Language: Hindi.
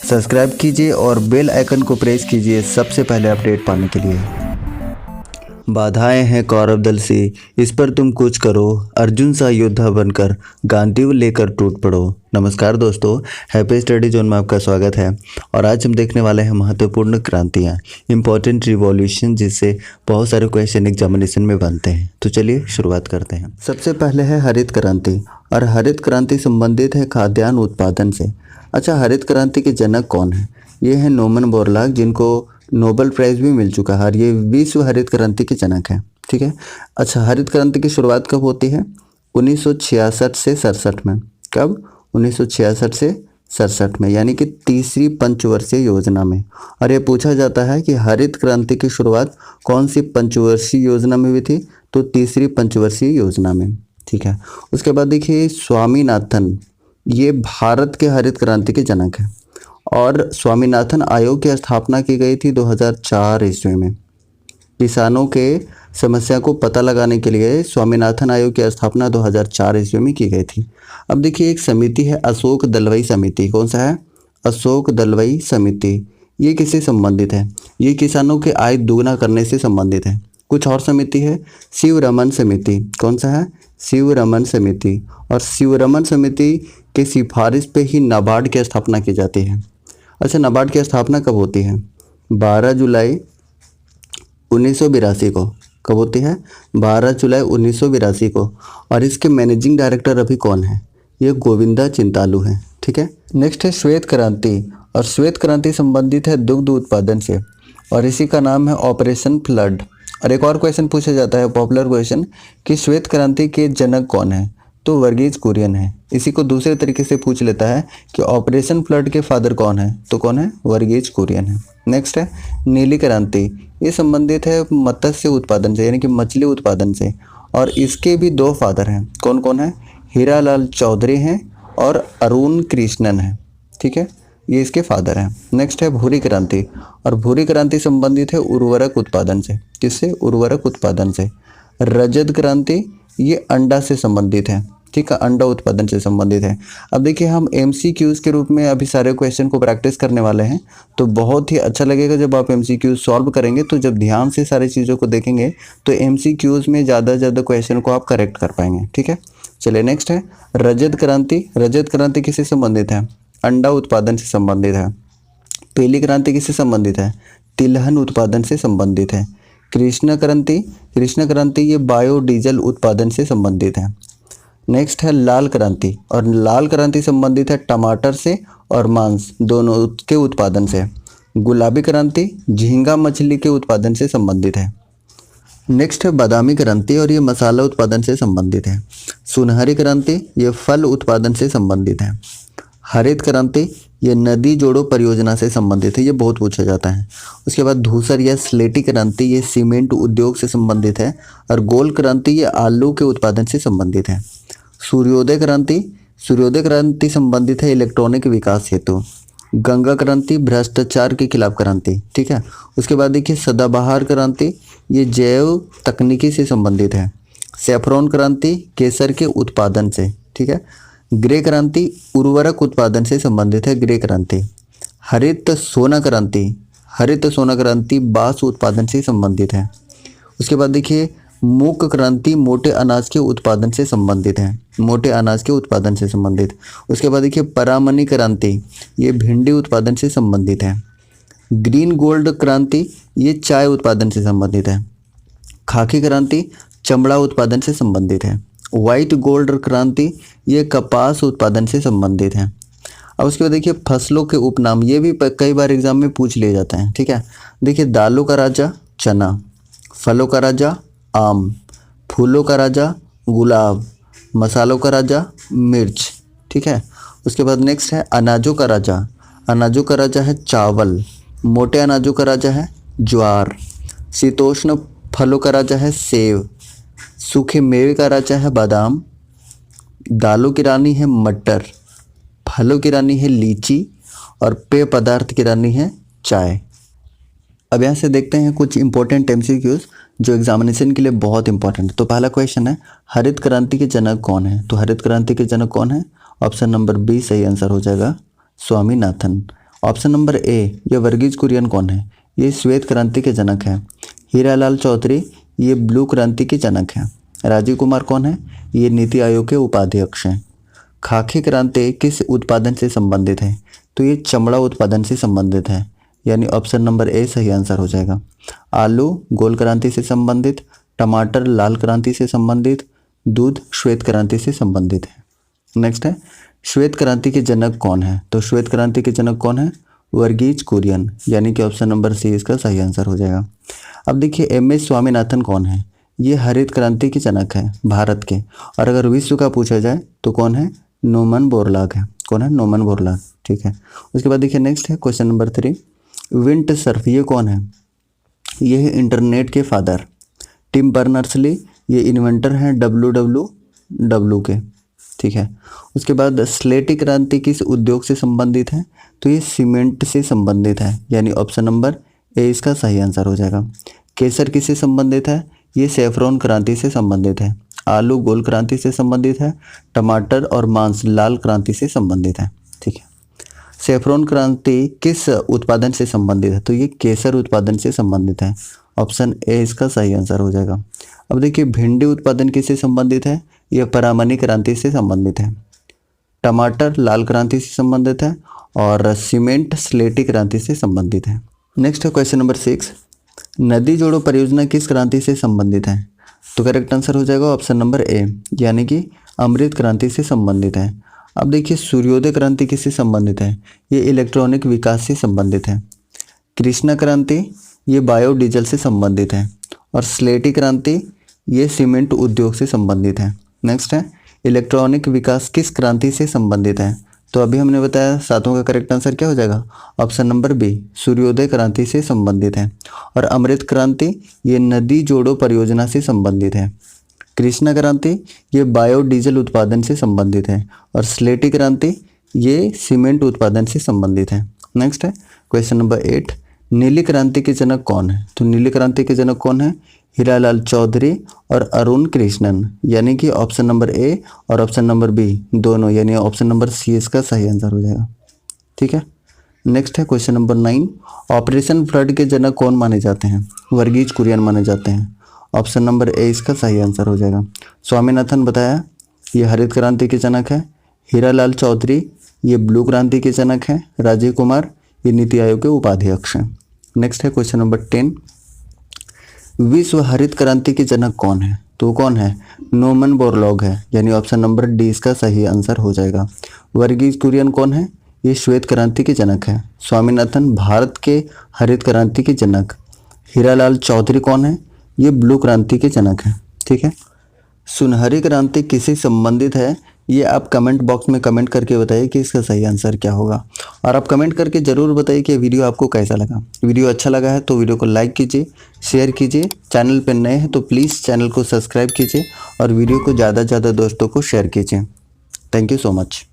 सब्सक्राइब कीजिए और बेल आइकन को प्रेस कीजिए सबसे पहले अपडेट पाने के लिए। बाधाएं हैं कौरव दल से, इस पर तुम कुछ करो, अर्जुन सा योद्धा बनकर गांडीव लेकर टूट पड़ो। नमस्कार दोस्तों, हैप्पी स्टडी जोन में आपका स्वागत है। और आज हम देखने वाले हैं महत्वपूर्ण क्रांतियाँ, इम्पोर्टेंट रिवॉल्यूशन, जिससे बहुत सारे क्वेश्चन एग्जामिनेशन में बनते हैं। तो चलिए शुरुआत करते हैं। सबसे पहले है हरित क्रांति, और हरित क्रांति संबंधित है खाद्यान्न उत्पादन से। अच्छा, हरित क्रांति के जनक कौन है? ये है नोमन बोरलॉग, जिनको नोबेल प्राइज़ भी मिल चुका है, और ये विश्व हरित क्रांति के जनक हैं। ठीक है। अच्छा, हरित क्रांति की शुरुआत कब होती है? 1966 से 67 में। कब? 1966 से 67 में, यानी कि तीसरी पंचवर्षीय योजना में। और ये पूछा जाता है कि हरित क्रांति की शुरुआत कौन सी पंचवर्षीय योजना में हुई थी? तो तीसरी पंचवर्षीय योजना में। ठीक है। उसके बाद देखिए स्वामीनाथन, ये भारत के हरित क्रांति के जनक हैं, और स्वामीनाथन आयोग की स्थापना की गई थी 2004 ईस्वी में। किसानों के समस्या को पता लगाने के लिए स्वामीनाथन आयोग की स्थापना 2004 ईस्वी में की गई थी। अब देखिए एक समिति है अशोक दलवाई समिति। कौन सा है? अशोक दलवाई समिति। ये किससे संबंधित है? ये किसानों की आय दोगुना करने से संबंधित है। कुछ और समिति है शिवरमन समिति। कौन सा है? शिवरमन समिति। और शिवरमन समिति के सिफारिश पे ही नाबार्ड की स्थापना की जाती है। अच्छा, नाबार्ड की स्थापना कब होती है? 12 जुलाई 1982 को। कब होती है? 12 जुलाई 1982 को। और इसके मैनेजिंग डायरेक्टर अभी कौन है? ये गोविंदा चिंतालू हैं। ठीक है। नेक्स्ट है श्वेत क्रांति, और श्वेत क्रांति संबंधित है दुग्ध उत्पादन से, और इसी का नाम है ऑपरेशन फ्लड। और एक और क्वेश्चन पूछा जाता है, पॉपुलर क्वेश्चन, कि श्वेत क्रांति के जनक कौन है? तो वर्गीज कुरियन है। इसी को दूसरे तरीके से पूछ लेता है कि ऑपरेशन फ्लड के फादर कौन है? तो कौन है? वर्गीज कुरियन है। नेक्स्ट है नीली क्रांति। ये संबंधित है मत्स्य उत्पादन से, यानी कि मछली उत्पादन से, और इसके भी दो फादर हैं। कौन कौन है? हीरालाल चौधरी हैं और अरुण कृष्णन है। ठीक है, ये इसके फादर हैं। नेक्स्ट है भूरी क्रांति, और भूरी क्रांति संबंधित है उर्वरक उत्पादन से। किससे? उर्वरक उत्पादन से। रजत क्रांति, ये अंडा से संबंधित है। ठीक है, अंडा उत्पादन से संबंधित है। अब देखिए हम MCQs के रूप में अभी सारे क्वेश्चन को प्रैक्टिस करने वाले हैं, तो बहुत ही अच्छा लगेगा जब आप MCQs सॉल्व करेंगे। तो जब ध्यान से सारी चीज़ों को देखेंगे तो MCQs में ज़्यादा से ज़्यादा क्वेश्चन को आप करेक्ट कर पाएंगे। ठीक है, चलिए नेक्स्ट है रजत क्रांति। रजत क्रांति किससे संबंधित है? अंडा उत्पादन से संबंधित है। पीली क्रांति किससे संबंधित है? तिलहन उत्पादन से संबंधित है। कृष्ण क्रांति, कृष्ण क्रांति ये बायोडीजल उत्पादन से संबंधित है। नेक्स्ट है लाल क्रांति, और लाल क्रांति संबंधित है टमाटर से और मांस दोनों के उत्पादन से। गुलाबी क्रांति झींगा मछली के उत्पादन से संबंधित है। नेक्स्ट है बादामी क्रांति, और ये मसाला उत्पादन से संबंधित है। सुनहरी क्रांति ये फल उत्पादन से संबंधित है। हरित क्रांति ये नदी जोड़ो परियोजना से संबंधित है, ये बहुत पूछा जाता है। उसके बाद धूसर या स्लेटी क्रांति ये सीमेंट उद्योग से संबंधित है। और गोल क्रांति ये आलू के उत्पादन से संबंधित है। सूर्योदय क्रांति, सूर्योदय क्रांति संबंधित है इलेक्ट्रॉनिक विकास हेतु। गंगा क्रांति भ्रष्टाचार के खिलाफ क्रांति। ठीक है। उसके बाद देखिए सदाबहार क्रांति, ये जैव तकनीकी से संबंधित है। सैफरॉन क्रांति केसर के उत्पादन से। ठीक है। ग्रे क्रांति उर्वरक उत्पादन से संबंधित है। ग्रे क्रांति। हरित सोना क्रांति, हरित सोना क्रांति बांस उत्पादन से संबंधित है। उसके बाद देखिए मूक क्रांति मोटे अनाज के उत्पादन से संबंधित है। मोटे अनाज के उत्पादन से संबंधित। उसके बाद देखिए परामनी क्रांति, ये भिंडी उत्पादन से संबंधित है। ग्रीन गोल्ड क्रांति ये चाय उत्पादन से संबंधित है। खाकी क्रांति चमड़ा उत्पादन से संबंधित है। व्हाइट गोल्ड क्रांति ये कपास उत्पादन से संबंधित है। अब उसके बाद देखिए फसलों के उपनाम, ये भी कई बार एग्जाम में पूछ लिए जाते हैं। ठीक है। देखिए दालों का राजा चना, फलों का राजा आम, फूलों का राजा गुलाब, मसालों का राजा मिर्च। ठीक है। उसके बाद नेक्स्ट है अनाजों का राजा। अनाजों का राजा है चावल। मोटे अनाजों का राजा है ज्वार। शीतोष्ण फलों का राजा है सेब। सूखे मेवे का राजा है बादाम। दालों की रानी है मटर। फलों की रानी है लीची। और पेय पदार्थ की रानी है चाय। अब यहाँ से देखते हैं कुछ इंपॉर्टेंट MCQs जो एग्जामिनेशन के लिए बहुत इंपॉर्टेंट है। तो पहला क्वेश्चन है हरित क्रांति के जनक कौन है? तो हरित क्रांति के जनक कौन है? ऑप्शन नंबर बी सही आंसर हो जाएगा, स्वामीनाथन। ऑप्शन नंबर ए, ये वर्गीज कुरियन कौन है? ये श्वेत क्रांति के जनक हैं। हीरालाल चौधरी, ये ब्लू क्रांति के जनक हैं। राजीव कुमार कौन है? ये नीति आयोग के उपाध्यक्ष हैं। खाकी क्रांति किस उत्पादन से संबंधित है? तो ये चमड़ा उत्पादन से संबंधित है, यानी ऑप्शन नंबर ए सही आंसर हो जाएगा। आलू गोल क्रांति से संबंधित, टमाटर लाल क्रांति से संबंधित, दूध श्वेत क्रांति से संबंधित है। नेक्स्ट है, श्वेत क्रांति के जनक कौन है? तो श्वेत क्रांति के जनक कौन है? वर्गीज कुरियन, यानी कि ऑप्शन नंबर सी इसका सही आंसर हो जाएगा। अब देखिए एम.एस. स्वामीनाथन कौन है? ये हरित क्रांति के जनक है भारत के। और अगर विश्व का पूछा जाए तो कौन है? नोमन बोरलॉग है। कौन है? नोमन बोरलॉग। ठीक है, उसके बाद देखिए नेक्स्ट है क्वेश्चन नंबर 3, विंड सर्फ ये कौन है? ये है इंटरनेट के फादर टिम बर्नर्स-ली, ये इन्वेंटर हैं WWW के। ठीक है, उसके बाद स्लेटी क्रांति किस उद्योग से संबंधित है? तो ये सीमेंट से संबंधित है, यानी ऑप्शन नंबर ए इसका सही आंसर हो जाएगा। केसर किससे संबंधित है? ये सेफ्रॉन क्रांति से संबंधित है। आलू गोल क्रांति से संबंधित है। टमाटर और मांस लाल क्रांति से संबंधित है। ठीक है, सेफ्रॉन क्रांति किस उत्पादन से संबंधित है? तो ये केसर उत्पादन से संबंधित है। ऑप्शन ए इसका सही आंसर हो जाएगा। अब देखिए भिंडी उत्पादन किससे संबंधित है? यह परामनी क्रांति से संबंधित है। टमाटर लाल क्रांति से संबंधित है और सीमेंट स्लेटी क्रांति से संबंधित है। नेक्स्ट है क्वेश्चन नंबर 6, नदी जोड़ो परियोजना किस क्रांति से संबंधित है? तो करेक्ट आंसर हो जाएगा ऑप्शन नंबर ए, यानी कि अमृत क्रांति से संबंधित है। अब देखिए सूर्योदय क्रांति किससे संबंधित है? ये इलेक्ट्रॉनिक विकास से संबंधित है। कृष्णा क्रांति ये बायोडीजल से संबंधित है और स्लेटी क्रांति ये सीमेंट उद्योग से संबंधित है। नेक्स्ट है इलेक्ट्रॉनिक विकास किस क्रांति से संबंधित है? तो अभी हमने बताया सातों का करेक्ट आंसर क्या हो जाएगा? ऑप्शन नंबर बी सूर्योदय क्रांति से संबंधित है। और अमृत क्रांति ये नदी जोड़ो परियोजना से संबंधित है। कृष्णा क्रांति ये बायोडीजल उत्पादन से संबंधित है और स्लेटी क्रांति ये सीमेंट उत्पादन से संबंधित है। नेक्स्ट है क्वेश्चन नंबर 8, नीली क्रांति के जनक कौन है? तो नीली क्रांति के जनक कौन है? हीरालाल चौधरी और अरुण कृष्णन, यानी कि ऑप्शन नंबर ए और ऑप्शन नंबर बी दोनों, यानी ऑप्शन नंबर सी इसका सही आंसर हो जाएगा। ठीक है, नेक्स्ट है क्वेश्चन नंबर 9, ऑपरेशन फ्लड के जनक कौन माने जाते हैं? वर्गीज कुरियन माने जाते हैं। ऑप्शन नंबर ए इसका सही आंसर हो जाएगा। स्वामीनाथन बताया ये हरित क्रांति के जनक है। हीरालाल चौधरी ये ब्लू क्रांति के जनक हैं। राजीव कुमार ये नीति आयोग के उपाध्यक्ष हैं। नेक्स्ट है क्वेश्चन नंबर 10, विश्व हरित क्रांति के जनक कौन है? तो कौन है? नोमन बोरलॉग है, यानी ऑप्शन नंबर डी इसका सही आंसर हो जाएगा। वर्गीज कुरियन कौन है? ये श्वेत क्रांति के जनक है। स्वामीनाथन भारत के हरित क्रांति के जनक। हीरालाल चौधरी कौन है? ये ब्लू क्रांति के जनक हैं। ठीक है, सुनहरी क्रांति किससे संबंधित है? ये आप कमेंट बॉक्स में कमेंट करके बताइए कि इसका सही आंसर क्या होगा। और आप कमेंट करके ज़रूर बताइए कि वीडियो आपको कैसा लगा। वीडियो अच्छा लगा है तो वीडियो को लाइक कीजिए, शेयर कीजिए। चैनल पर नए हैं तो प्लीज़ चैनल को सब्सक्राइब कीजिए और वीडियो को ज़्यादा से ज़्यादा दोस्तों को शेयर कीजिए। Thank you so much.